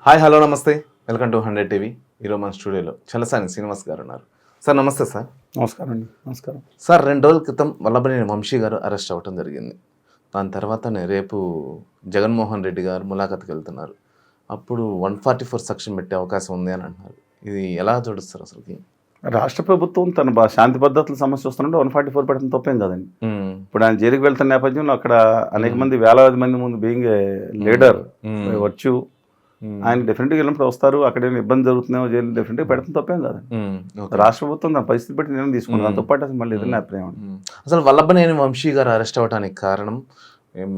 Hi hello నమస్తే welcome to 100 TV. ఈరోజు మన స్టూడియోలో చలసాని శ్రీనివాస్ గారు ఉన్నారు. సార్ నమస్తే సార్. నమస్కారం అండి. నమస్కారం సార్ 2 రోజుల క్రితం వల్లభనేని వంశీ గారు అరెస్ట్ అవ్వడం జరిగింది. దాని తర్వాతనే రేపు జగన్మోహన్ రెడ్డి గారు ములాఖత్కి వెళ్తున్నారు. అప్పుడు 144 సెక్షన్ పెట్టే అవకాశం ఉంది అని అంటున్నారు. ఇది ఎలా చూడుస్తారు అసలుకి? రాష్ట్ర ప్రభుత్వం తన శాంతి భద్రతల సమస్య వస్తున్నట్టు 144 పెట్టడం తప్పేం కదండి. ఇప్పుడు ఆయన జైలుకి వెళ్తున్న నేపథ్యంలో అక్కడ అనేక మంది వేలాది మంది ముందు బీయింగ్ లీడర్ వచ్చు, ఆయన డెఫినెట్గా వెళ్ళినప్పుడు వస్తారు. అక్కడ ఏమైనా ఇబ్బంది జరుగుతుందేమో జైలు డెఫినెట్గా పెడతాం తప్పేం కాదండి. రాష్ట్ర ప్రభుత్వం తన పరిస్థితి బట్టి నేను తీసుకున్నాను. దాంతో పాటు అసలు మళ్ళీ ఎదురు అభిప్రాయం. అసలు వల్లభనేని వంశీ గారు అరెస్ట్ అవ్వడానికి కారణం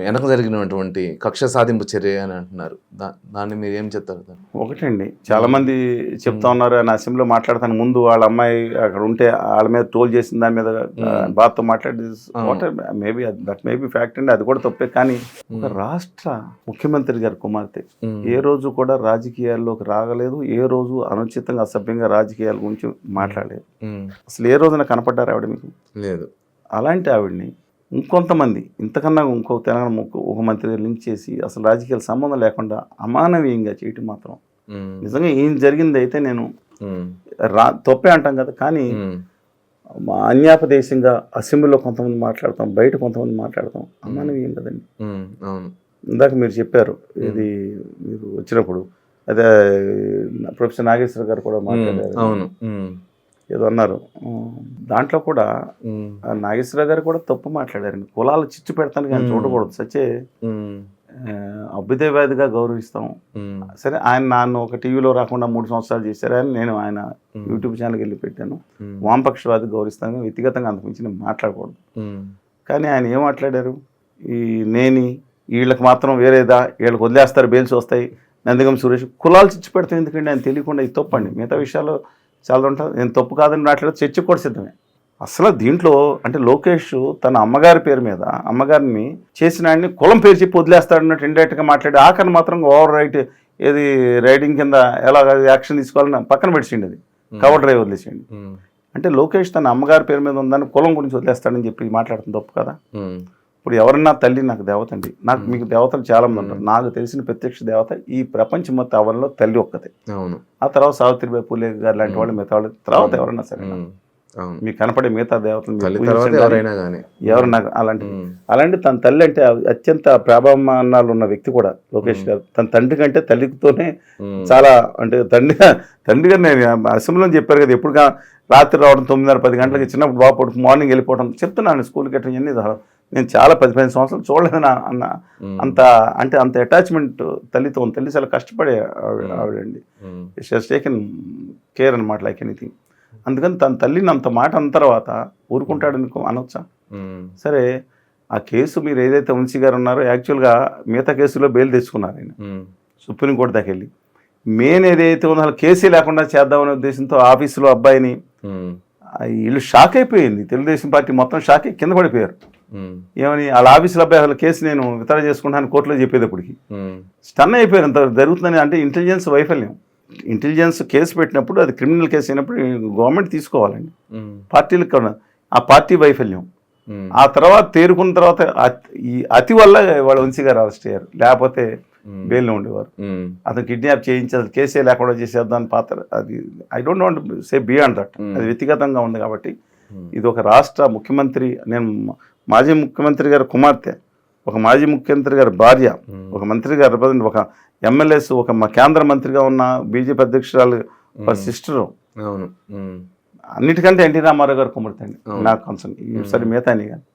వెనక జరిగినటువంటి కక్ష సాధింపు చర్య అని అంటున్నారు. దాన్ని మీరు ఏం చెప్తారు? ఒకటండి, చాలా మంది చెప్తా ఉన్నారు ఆయన అసెంబ్లీలో మాట్లాడతాను ముందు వాళ్ళ అమ్మాయి అక్కడ ఉంటే వాళ్ళ మీద ట్రోల్ చేసిన దాని మీద బాధతో మాట్లాడి మేబీ దట్ మేబీ ఫ్యాక్ట్ అండి, అది కూడా తప్పే. కానీ ఒక రాష్ట్ర ముఖ్యమంత్రి గారి కుమార్తె ఏ రోజు కూడా రాజకీయాల్లోకి రాగలేదు, ఏ రోజు అనుచితంగా అసభ్యంగా రాజకీయాల గురించి మాట్లాడలేదు. అసలు ఏ రోజున కనపడ్డారు ఆవిడ మీకు? లేదు. అలాంటి ఆవిడ్ని ఇంకొంతమంది ఇంతకన్నా ఇంకో తెలంగాణ ఒక మంత్రి లింక్ చేసి అసలు రాజకీయాల సంబంధం లేకుండా అమానవీయంగా చేయటం మాత్రం నిజంగా ఏం జరిగింది అయితే నేను తప్పే అంటాం కదా. కానీ అన్యాపదేశంగా అసెంబ్లీలో కొంతమంది మాట్లాడతాం, బయట కొంతమంది మాట్లాడతాం, అమానవీయం కదండి. ఇందాక మీరు చెప్పారు ఇది మీరు వచ్చినప్పుడు, అదే ప్రొఫెసర్ నాగేశ్వర గారు కూడా మాట్లాడారు, ఏదో అన్నారు. దాంట్లో కూడా నాగేశ్వరరావు గారు కూడా తప్పు మాట్లాడారండి. కులాలు చిచ్చు పెడతాను కానీ చూడకూడదు, సచ్చే అభ్యుదయవాదిగా గౌరవిస్తాం. సరే, ఆయన నన్ను ఒక టీవీలో రాకుండా 3 సంవత్సరాలు చేశారు అని నేను ఆయన యూట్యూబ్ ఛానల్కి వెళ్ళి పెట్టాను. వామపక్షవాది గౌరవిస్తాను, వ్యక్తిగతంగా అంతకుమించి నేను మాట్లాడకూడదు. కానీ ఆయన ఏం మాట్లాడారు, ఈ నేని వీళ్ళకి మాత్రం వేరేదా, వీళ్ళకి వదిలేస్తారు, బెయిల్స్ వస్తాయి, నందిగం సురేష్ కులాలు చిచ్చు పెడతాం ఎందుకండి ఆయన తెలియకుండా, ఇది తప్పండి. మిగతా విషయాలు చాలా ఉంటుంది, నేను తప్పు కాదని మాట్లాడేది చర్చ కూడా సిద్ధమే. అసలు దీంట్లో అంటే లోకేష్ తన అమ్మగారి పేరు మీద అమ్మగారిని చేసిన ఆయన్ని కులం పేరు చెప్పి వదిలేస్తాడన్నట్టు ఇండైరెక్ట్గా మాట్లాడి ఆఖరి మాత్రం ఓవర్ రైట్ ఏది రైడింగ్ కింద ఎలా యాక్షన్ తీసుకోవాలని పక్కన పెట్టిండి, అది కవర్ డ్రైవ్ వదిలేసేయండి. అంటే లోకేష్ తన అమ్మగారి పేరు మీద ఉందని కులం గురించి వదిలేస్తాడని చెప్పి మాట్లాడుతుంది తప్పు కదా. ఇప్పుడు ఎవరన్నా తల్లి నాకు దేవత అండి, నాకు మీకు దేవతలు చాలా మంది ఉంటారు. నాకు తెలిసిన ప్రత్యక్ష దేవత ఈ ప్రపంచం మొత్తం అవల్లో తల్లి ఒక్కతే. ఆ తర్వాత సావిత్రిబాయి పూలే గారు లాంటి వాళ్ళు, మిగతా వాళ్ళు తర్వాత ఎవరన్నా సరే మీకు కనపడే మిగతా దేవతలు ఎవరు నాకు అలాంటి తన తల్లి అంటే అత్యంత ప్రాభామానాలు ఉన్న వ్యక్తి కూడా లోకేష్ గారు. తన తండ్రి కంటే తల్లితోనే చాలా అంటే తండ్రి గారు నేను అసెంబ్లీలో చెప్పారు కదా, ఎప్పుడు రాత్రి రావడం 9:30-10 గంటలకి, చిన్నప్పుడు బాగా పడుకు మార్నింగ్ వెళ్ళిపోవడం చెప్తున్నాను. స్కూల్కి ఎట్లా ఇవన్నీ నేను చాలా 10-15 సంవత్సరాలు చూడలేదు అన్న అంత అంటే అంత అటాచ్మెంట్ తల్లితో. తల్లి చాలా కష్టపడే ఆవిడండి, షీ హస్ టేకెన్ కేర్ అనమాట లైక్ ఎనీథింగ్. అందుకని తన తల్లిని అంత మాట అన్న తర్వాత ఊరుకుంటాడని అనొచ్చా? సరే, ఆ కేసు మీరు ఏదైతే వంశీ గారు ఉన్నారో యాక్చువల్గా మిగతా కేసులో బెయిల్ తెచ్చుకున్నారు ఆయన సుప్రీంకోర్టు దాకా వెళ్ళి. మెయిన్ ఏదైతే ఉందో అసలు కేసీ లేకుండా చేద్దామనే ఉద్దేశంతో ఆఫీసులో అబ్బాయిని వీళ్ళు షాక్ అయిపోయింది, తెలుగుదేశం పార్టీ మొత్తం షాక్ అయ్యి కింద పడిపోయారు. ఏమని వాళ్ళ ఆఫీసులో అబ్బాయి అసలు కేసు నేను వితరణ చేసుకుంటాను కోర్టులో చెప్పేటప్పటికి స్టన్ అయిపోయారు. అంత జరుగుతుందని అంటే ఇంటెలిజెన్స్ వైఫల్యం. ఇంటెలిజెన్స్ కేసు పెట్టినప్పుడు అది క్రిమినల్ కేసు అయినప్పుడు గవర్నమెంట్ తీసుకోవాలండి, పార్టీలకు ఆ పార్టీ వైఫల్యం. ఆ తర్వాత తేరుకున్న తర్వాత ఈ అతి వల్ల వాళ్ళ వంశీ గారు అరెస్ట్ అయ్యారు, లేకపోతే బెయిల్లో ఉండేవారు. అతను కిడ్నాప్ చేయించి అసలు కేసే లేకుండా చేసేద్దాని పాత్ర అది I don't want say beyond that, అది వ్యక్తిగతంగా ఉంది. కాబట్టి ఇది ఒక రాష్ట్ర ముఖ్యమంత్రి, నేను మాజీ ముఖ్యమంత్రి గారి కుమార్తె, ఒక మాజీ ముఖ్యమంత్రి గారి భార్య, ఒక మంత్రి గారు రిప్రజెంట్, ఒక ఎమ్మెల్యేస్, ఒక కేంద్ర మంత్రిగా ఉన్న బీజేపీ అధ్యక్షురాలు సిస్టరు, అన్నిటికంటే ఎన్టీ రామారావు గారు కుమార్తె అండి నాకు కన్సర్న్. సరే మిగతాని కానీ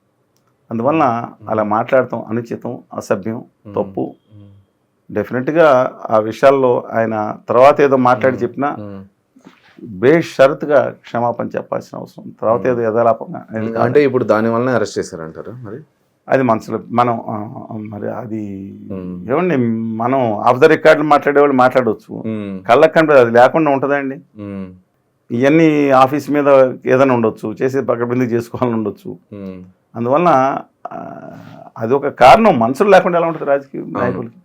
అందువలన అలా మాట్లాడటం అనుచితం, అసభ్యం, తప్పు. డెఫినెట్గా ఆ విషయాల్లో ఆయన తర్వాత ఏదో మాట్లాడి చెప్పినా బేషరతుగా క్షమాపణ చెప్పాల్సిన అవసరం. తర్వాత ఏదో యథాలాపంగా అంటే ఇప్పుడు దానివల్ల అరెస్ట్ చేశారంటారు. మరి అది మనసులో మనం మరి అది ఏమండి, మనం ఆఫ్ ద రికార్డులు మాట్లాడేవాళ్ళు మాట్లాడవచ్చు, కళ్ళకు కనిపి అది లేకుండా ఉంటుందండి. ఇవన్నీ ఆఫీస్ మీద ఏదైనా ఉండొచ్చు, చేసే పక్కబిందుకు చేసుకోవాలని ఉండొచ్చు. అందువలన అది ఒక కారణం. మనసులు లేకుండా ఎలా ఉంటుంది రాజకీయ నాయకులకి?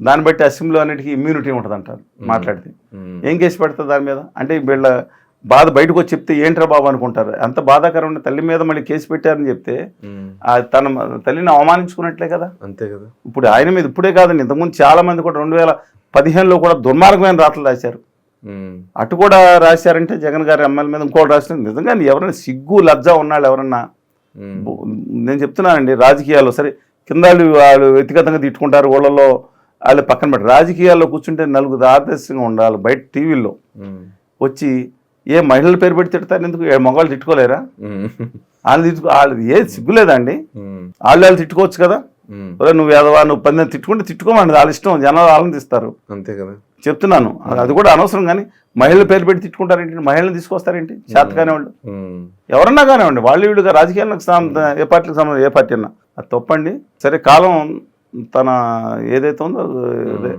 దాన్ని బట్టి అసెంబ్లీలో అన్నిటికీ ఇమ్యూనిటీ ఉంటుంది అంటారు మాట్లాడితే. ఏం కేసు పెడతారు దాని మీద? అంటే వీళ్ళ బాధ బయటకు వచ్చి చెప్తే ఏంట్రా బాబు అనుకుంటారు. అంత బాధాకరమైన తల్లి మీద మళ్ళీ కేసు పెట్టారని చెప్తే తన తల్లిని అవమానించుకున్నట్లే కదా. అంతే కదా. ఇప్పుడు ఆయన మీద ఇప్పుడే కాదండి, ఇంతకుముందు చాలా మంది కూడా 15లో కూడా దుర్మార్గమైన రాతలు రాశారు. అటు కూడా రాశారంటే జగన్ గారి ఎమ్మెల్యే మీద ఇంకోటి రాసిన నిజంగా ఎవరైనా సిగ్గు లజ్జ ఉన్నాళ్ళు ఎవరన్నా నేను చెప్తున్నానండి. రాజకీయాల్లో సరే కింద వాళ్ళు వ్యక్తిగతంగా తిట్టుకుంటారు, ఊళ్ళలో వాళ్ళు పక్కన పెట్టి రాజకీయాల్లో కూర్చుంటే నలుగురు ఆదర్శంగా ఉండాలి. బయట టీవీల్లో వచ్చి ఏ మహిళల పేరు పెట్టి తిడతారు, ఎందుకు మగవాళ్ళు తిట్టుకోలేరా? వాళ్ళు ఏ సిగ్గులేదండి, వాళ్ళు తిట్టుకోవచ్చు కదా. నువ్వు ఎదవా నువ్వు 10 తిట్టుకుంటే తిట్టుకోమండి, వాళ్ళ ఇష్టం, జనాలు ఆనందిస్తారు అంతే కదా. చెప్తున్నాను, అది కూడా అనవసరం. కానీ మహిళల పేరు పెట్టి తిట్టుకుంటారేంటి, మహిళలు తీసుకొస్తారేంటి? చేత కానివ్వండి, ఎవరన్నా కానివ్వండి, వాళ్ళు వీళ్ళుగా రాజకీయాలకు ఏ పార్టీకి సంబంధం, ఏ పార్టీ అన్నా అది తప్పండి. సరే కాలం తన ఏదైతే ఉందో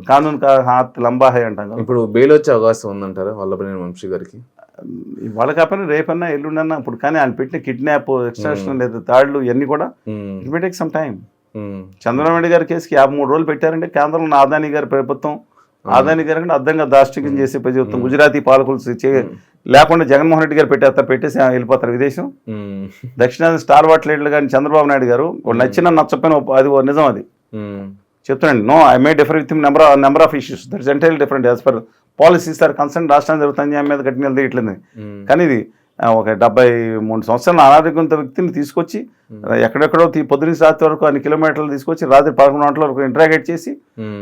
కానూన్ కా హాత్ లంబా హై అంటాం కదా. ఇప్పుడు బెయిల్ వచ్చే అవకాశం ఉందంటారా వల్లభనేని వంశీ గారికి? వాళ్ళ కాకపోయినా రేపన్నా ఎల్లుండన్నా ఇప్పుడు. కానీ ఆయన పెట్టిన కిడ్నాప్, ఎక్స్ట్రాక్షన్ లేదా తాళ్లు ఇవన్నీ కూడా it may take some time. Chandrababu Naidu గారి కేసుకి 53 రోజులు పెట్టారంటే కేంద్రంలో ఆదాని గారి ప్రభుత్వం, ఆదాని గారి కంటే అర్థంగా దాష్టికం చేసే ప్రభుత్వం, గుజరాతీ పాలకులు లేకుండా జగన్మోహన్ రెడ్డి గారు పెట్టేసి వెళ్ళిపోతారు విదేశం. దక్షిణాది స్టార్ వాట్ లీడర్లు కానీ చంద్రబాబు నాయుడు గారు నచ్చిన నచ్చపోయిన అది నిజం, అది చెప్తున్నాండి. No I may differ with number of issues that's entirely different as per policies are concern. రాష్ట్రానికి జరుగుతుంది ఆమె మీద కట్టిన తీయట్లేదు. కానీ ఇది ఒక 73 సంవత్సరాల అనారోగ్యంతో వ్యక్తిని తీసుకొచ్చి ఎక్కడెక్కడో పొద్దున రాత్రి వరకు అన్ని కిలోమీటర్లు తీసుకొచ్చి రాత్రి 11 గంటల వరకు ఇంటరాగేట్ చేసి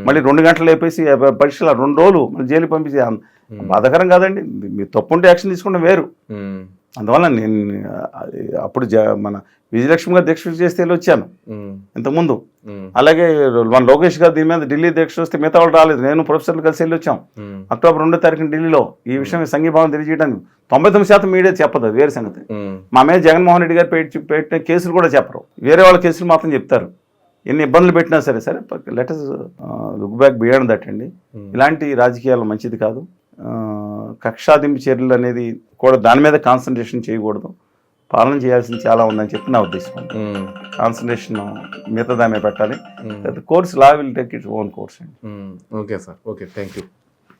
మళ్ళీ 2 గంటలు వేపేసి పరీక్షలు 2 రోజులు మళ్ళీ జైలు పంపించి బాధాకరం కాదండి. మీరు తప్పుంటే యాక్షన్ తీసుకుంటే వేరు. అందువల్ల నేను అప్పుడు మన విజయలక్ష్మి గారు దీక్ష చేస్తే వెళ్ళి వచ్చాను ఇంతకుముందు. అలాగే మన లోకేష్ గారు దీని మీద ఢిల్లీ దీక్ష వస్తే మిగతా వాళ్ళు రాలేదు, నేను ప్రొఫెసర్లు కలిసి వెళ్ళి వచ్చాం. అక్టోబర్ 2వ తారీఖున ఢిల్లీలో ఈ విషయం సంఘీభావం తెలియజేయడానికి 99% మీడియా చెప్పదు, అది వేరే సంగతి. మా మీద జగన్మోహన్ రెడ్డి గారు పెట్టిన కేసులు కూడా చెప్పరు, వేరే వాళ్ళ కేసులు మాత్రం చెప్తారు. ఎన్ని ఇబ్బందులు పెట్టినా సరే సరే let us look back beyond that అండి. ఇలాంటి రాజకీయాలు మంచిది కాదు. కక్షాదింపు చర్యలు అనేది కూడా దాని మీద కాన్సన్ట్రేషన్ చేయకూడదు. పాలన చేయాల్సింది చాలా ఉందని చెప్పి నా ఉద్దేశం. కాన్సన్ట్రేషన్ మిగతా దాని మీద పెట్టాలి. Course law will take its own course అండి. Okay sir, okay, thank you.